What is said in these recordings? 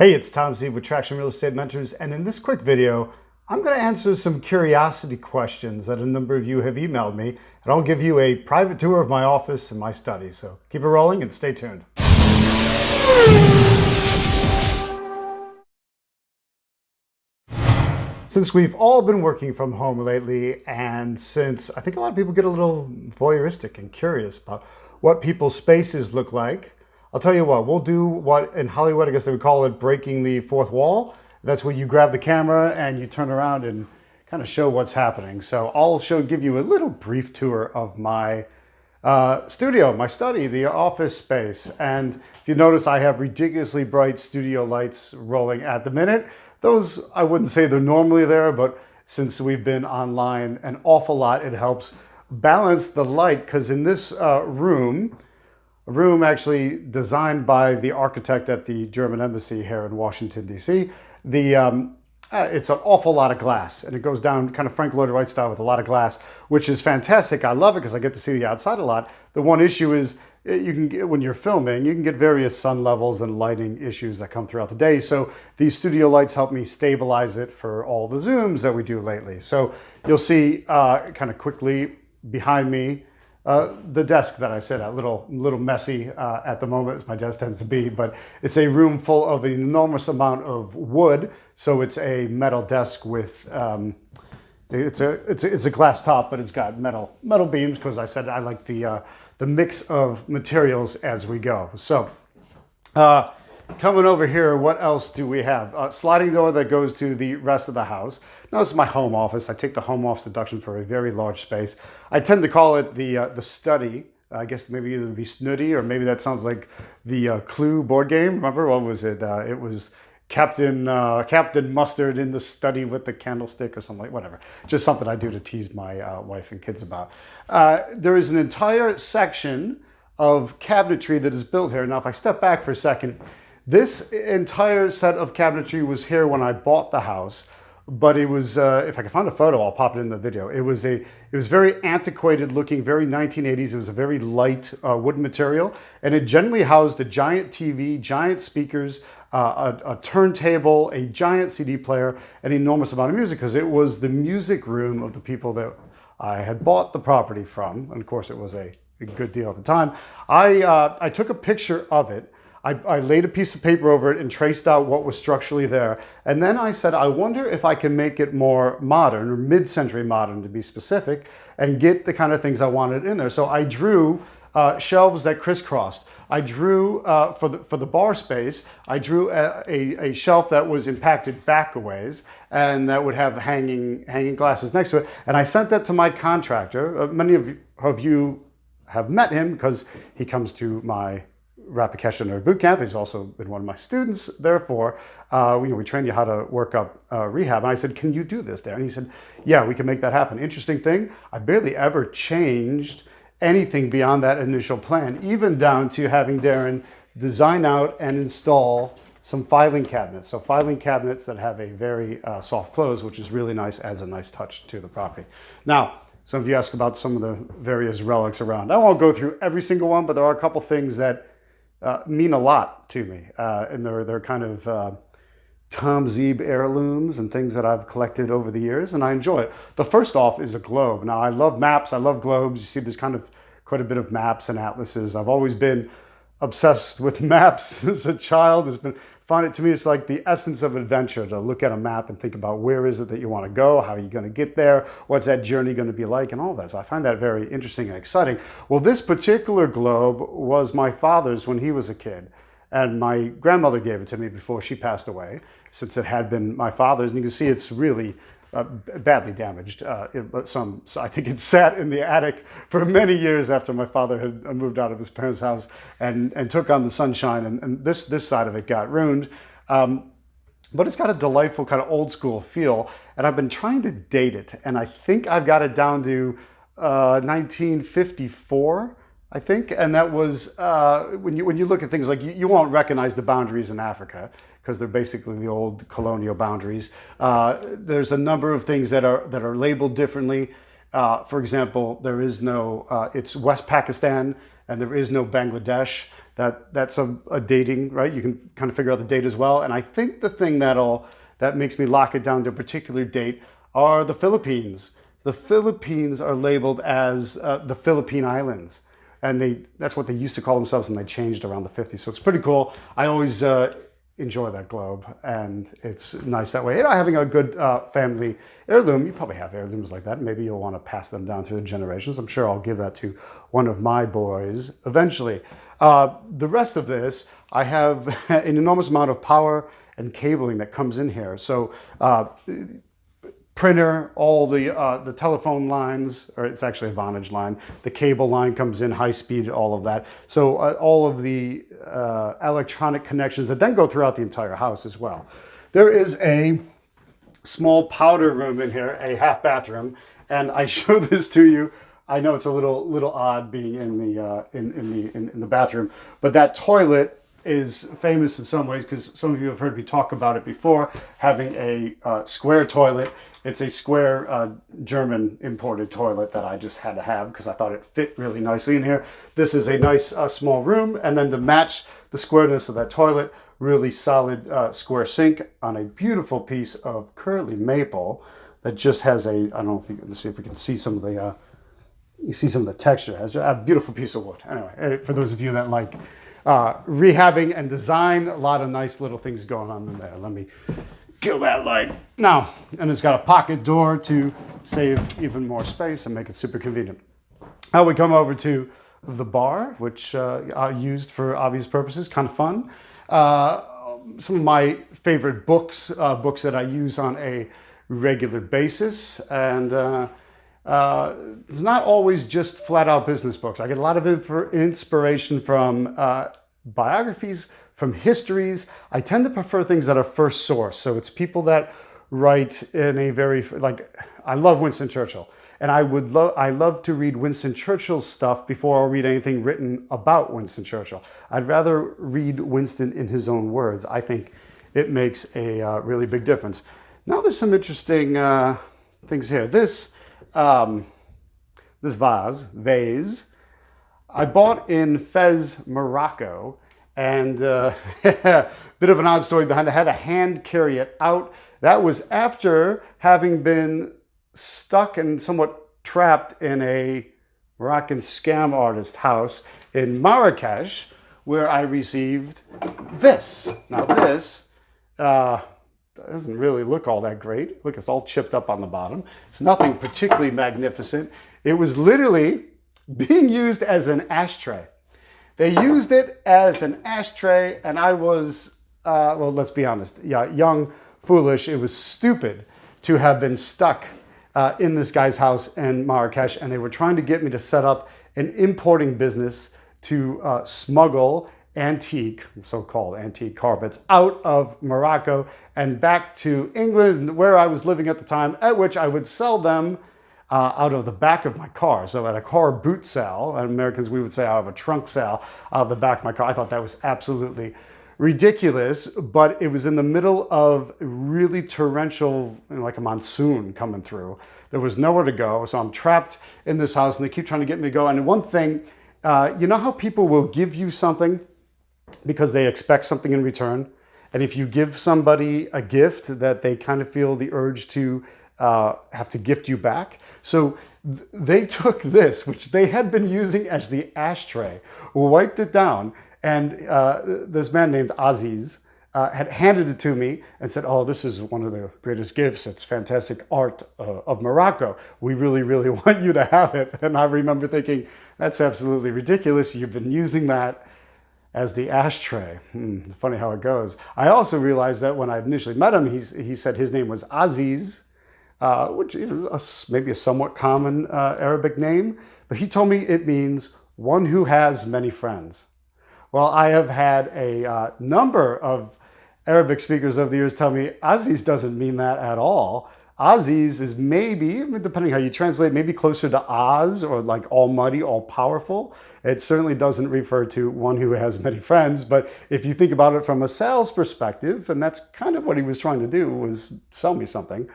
Hey, it's Tom ZEEB'S with Traction Real Estate Mentors, and in this quick video, I'm going to answer some curiosity questions that a number of you have emailed me, and I'll give you a private tour of my office and my study. So keep it rolling and stay tuned. Since we've all been working from home lately, and since I think a lot of people get a little voyeuristic and curious about what people's spaces look like, I'll tell you what, we'll do what in Hollywood, I guess they would call it breaking the fourth wall. That's where you grab the camera and you turn around and kind of show what's happening. So I'll give you a little brief tour of my studio, my study, the office space. And if you notice, I have ridiculously bright studio lights rolling at the minute. Those, I wouldn't say they're normally there, but since we've been online an awful lot, it helps balance the light, because in this room actually designed by the architect at the German embassy here in Washington, D.C. It's an awful lot of glass, and it goes down kind of Frank Lloyd Wright style with a lot of glass, which is fantastic. I love it because I get to see the outside a lot. The one issue is you can get, when you're filming, you can get various sun levels and lighting issues that come throughout the day. So these studio lights help me stabilize it for all the Zooms that we do lately. So you'll see kind of quickly behind me, the desk that I sit at, little messy at the moment, as my desk tends to be, but it's a room full of an enormous amount of wood. So it's a metal desk with, it's a glass top, but it's got metal beams, because I said I like the mix of materials as we go. So coming over here, what else do we have? A sliding door that goes to the rest of the house. Now, this is my home office. I take the home office deduction for a very large space. I tend to call it the study. I guess maybe either be snooty, or maybe that sounds like the Clue board game. Remember, what was it? It was Captain Mustard in the study with the candlestick, or something like, whatever. Just something I do to tease my wife and kids about. There is an entire section of cabinetry that is built here. Now, if I step back for a second, this entire set of cabinetry was here when I bought the house, but it was, if I can find a photo, I'll pop it in the video. It was very antiquated looking, very 1980s. It was a very light wooden material, and it generally housed a giant TV, giant speakers, a turntable, a giant CD player, an enormous amount of music, because it was the music room of the people that I had bought the property from. And of course, it was a good deal at the time. I took a picture of it. I laid a piece of paper over it and traced out what was structurally there. And then I said, I wonder if I can make it more modern, or mid-century modern to be specific, and get the kind of things I wanted in there. So I drew shelves that crisscrossed. I drew, for the bar space, I drew a shelf that was impacted back a ways, and that would have hanging glasses next to it. And I sent that to my contractor. Many of you have met him, because he comes to my Rapid Cash Nerd Bootcamp. He's also been one of my students. Therefore, we train you how to work up rehab. And I said, can you do this, Darren? And he said, yeah, we can make that happen. Interesting thing, I barely ever changed anything beyond that initial plan, even down to having Darren design out and install some filing cabinets. So filing cabinets that have a very soft close, which is really nice, adds a nice touch to the property. Now, some of you ask about some of the various relics around. I won't go through every single one, but there are a couple things that mean a lot to me. And they're kind of Tom ZEEB'S heirlooms and things that I've collected over the years, and I enjoy it. The first off is a globe. Now, I love maps, I love globes. You see there's kind of quite a bit of maps and atlases. I've always been obsessed with maps since a child. Find it, to me, it's like the essence of adventure, to look at a map and think about where is it that you want to go, how are you going to get there, what's that journey going to be like, and all that. So I find that very interesting and exciting. Well, this particular globe was my father's when he was a kid, and my grandmother gave it to me before she passed away, since it had been my father's. And you can see it's really badly damaged. So I think it sat in the attic for many years after my father had moved out of his parents' house and took on the sunshine, and this side of it got ruined. But it's got a delightful kind of old school feel, and I've been trying to date it, and I think I've got it down to 1954, I think. And that was, when you look at things like, you won't recognize the boundaries in Africa, because they're basically the old colonial boundaries. There's a number of things that are labeled differently. For example, there is no, it's West Pakistan, and there is no Bangladesh. That's a dating, right? You can kind of figure out the date as well. And I think the thing that makes me lock it down to a particular date are the Philippines. The Philippines are labeled as the Philippine Islands. And that's what they used to call themselves, and they changed around the 50s. So it's pretty cool. I always enjoy that globe, and it's nice that way. You know, having a good family heirloom, you probably have heirlooms like that. Maybe you'll want to pass them down through the generations. I'm sure I'll give that to one of my boys eventually. The rest of this, I have an enormous amount of power and cabling that comes in here. So printer, all the telephone lines, or it's actually a Vonage line. The cable line comes in, high speed, all of that. So all of the electronic connections that then go throughout the entire house as well. There is a small powder room in here, a half bathroom, and I show this to you. I know it's a little odd being in the bathroom, but that toilet is famous in some ways because some of you have heard me talk about it before, having a square toilet. It's a square German imported toilet that I just had to have because I thought it fit really nicely in here. This is a nice small room, and then to match the squareness of that toilet, really solid square sink on a beautiful piece of curly maple that just has I don't know if you can see if we can see some of the you see some of the texture. It has a beautiful piece of wood. Anyway, for those of you that like rehabbing and design, a lot of nice little things going on in there. Let me kill that light now. And it's got a pocket door to save even more space and make it super convenient. Now we come over to the bar, which I used for obvious purposes, kind of fun. Some of my favorite books that I use on a regular basis, and it's not always just flat out business books. I get a lot of inspiration from biographies, from histories. I tend to prefer things that are first source. So it's people that write in a very, like, I love Winston Churchill. And I love to read Winston Churchill's stuff before I'll read anything written about Winston Churchill. I'd rather read Winston in his own words. I think it makes a really big difference. Now there's some interesting things here. This vase, I bought in Fez, Morocco, and bit of an odd story behind it. I had to hand carry it out. That was after having been stuck and somewhat trapped in a Moroccan scam artist house in Marrakesh, where I received this. Now this doesn't really look all that great. Look, it's all chipped up on the bottom. It's nothing particularly magnificent. It was literally being used as an ashtray. They used it as an ashtray, and I was, well, let's be honest, young, foolish. It was stupid to have been stuck in this guy's house in Marrakesh, and they were trying to get me to set up an importing business to smuggle antique, so-called antique carpets out of Morocco and back to England, where I was living at the time, at which I would sell them out of the back of my car. So at a car boot sale, Americans, we would say out of a trunk sale, out of the back of my car. I thought that was absolutely ridiculous, but it was in the middle of really torrential, like a monsoon coming through. There was nowhere to go, so I'm trapped in this house, and they keep trying to get me to go. And one thing, you know how people will give you something because they expect something in return? And if you give somebody a gift, that they kind of feel the urge to have to gift you back. So they took this, which they had been using as the ashtray, wiped it down, and this man named Aziz had handed it to me and said, "Oh, this is one of the greatest gifts. It's fantastic art of Morocco. We really, really want you to have it." And I remember thinking, that's absolutely ridiculous. You've been using that as the ashtray. Funny how it goes. I also realized that when I initially met him, he said his name was Aziz, which is maybe a somewhat common Arabic name, but he told me it means one who has many friends. Well, I have had a number of Arabic speakers over the years tell me Aziz doesn't mean that at all. Aziz is maybe, depending how you translate, maybe closer to Oz, or like almighty, all powerful. It certainly doesn't refer to one who has many friends, but if you think about it from a sales perspective, and that's kind of what he was trying to do, was sell me something,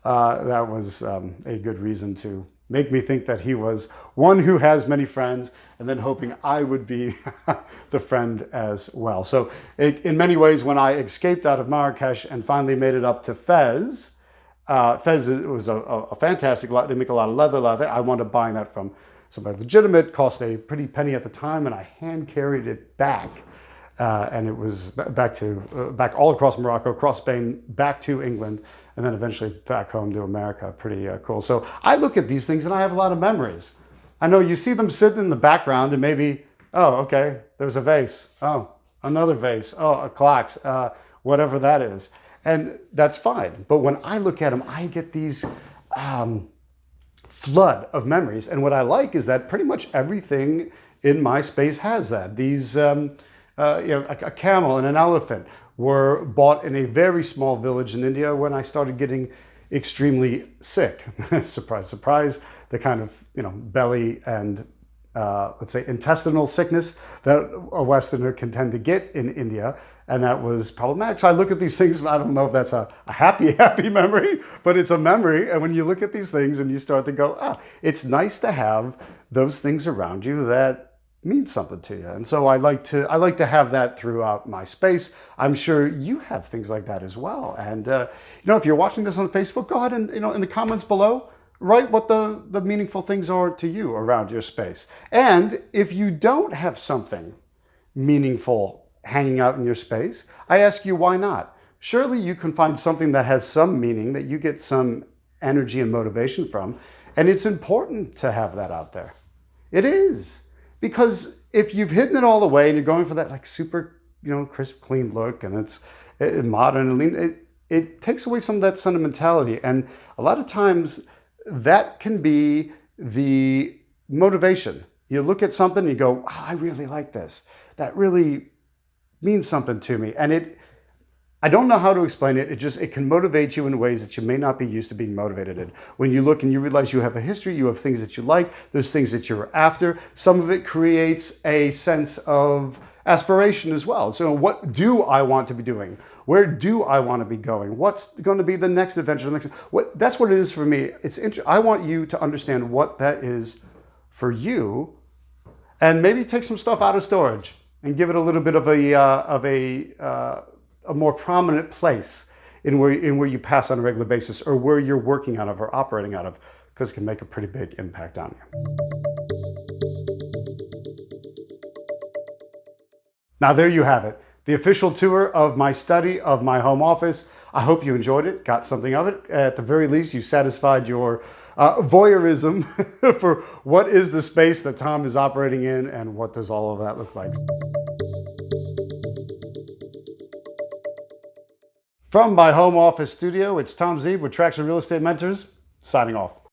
that was a good reason to make me think that he was one who has many friends, and then hoping I would be the friend as well. So in many ways, when I escaped out of Marrakesh and finally made it up to Fez, Fez was a fantastic lot. They make a lot of leather. I wound up buying that from somebody legitimate, cost a pretty penny at the time, and I hand carried it back. And it was back all across Morocco, across Spain, back to England, and then eventually back home to America. Pretty cool. So I look at these things and I have a lot of memories. I know you see them sitting in the background and maybe, oh, okay, there's a vase. Oh, another vase. Oh, a clocks, whatever that is. And that's fine. But when I look at them, I get these flood of memories. And what I like is that pretty much everything in my space has that. These, a camel and an elephant were bought in a very small village in India when I started getting extremely sick. Surprise, surprise. The kind of, belly and, let's say, intestinal sickness that a Westerner can tend to get in India. And that was problematic. So I look at these things, I don't know if that's a happy memory, but it's a memory. And when you look at these things and you start to go, it's nice to have those things around you that mean something to you. And so I like to have that throughout my space. I'm sure you have things like that as well. And if you're watching this on Facebook, go ahead and in the comments below, write what the meaningful things are to you around your space. And if you don't have something meaningful hanging out in your space, I ask you, why not? Surely you can find something that has some meaning, that you get some energy and motivation from, and it's important to have that out there. It is. Because if you've hidden it all away and you're going for that like super, crisp, clean look, and it's modern and lean, it takes away some of that sentimentality. And a lot of times that can be the motivation. You look at something and you go, I really like this. That really means something to me. And I don't know how to explain it. It can motivate you in ways that you may not be used to being motivated in. When you look and you realize you have a history, you have things that you like, there's things that you're after. Some of it creates a sense of aspiration as well. So what do I want to be doing? Where do I want to be going? What's going to be the next adventure? That's what it is for me. I want you to understand what that is for you, and maybe take some stuff out of storage and give it a little bit of a more prominent place in where you pass on a regular basis, or where you're working out of or operating out of, because it can make a pretty big impact on you. Now there you have it, the official tour of my study, of my home office. I hope you enjoyed it, got something of it. At the very least, you satisfied your voyeurism for what is the space that Tom is operating in and what does all of that look like. From my home office studio, it's Tom Zeeb with Traction Real Estate Mentors, signing off.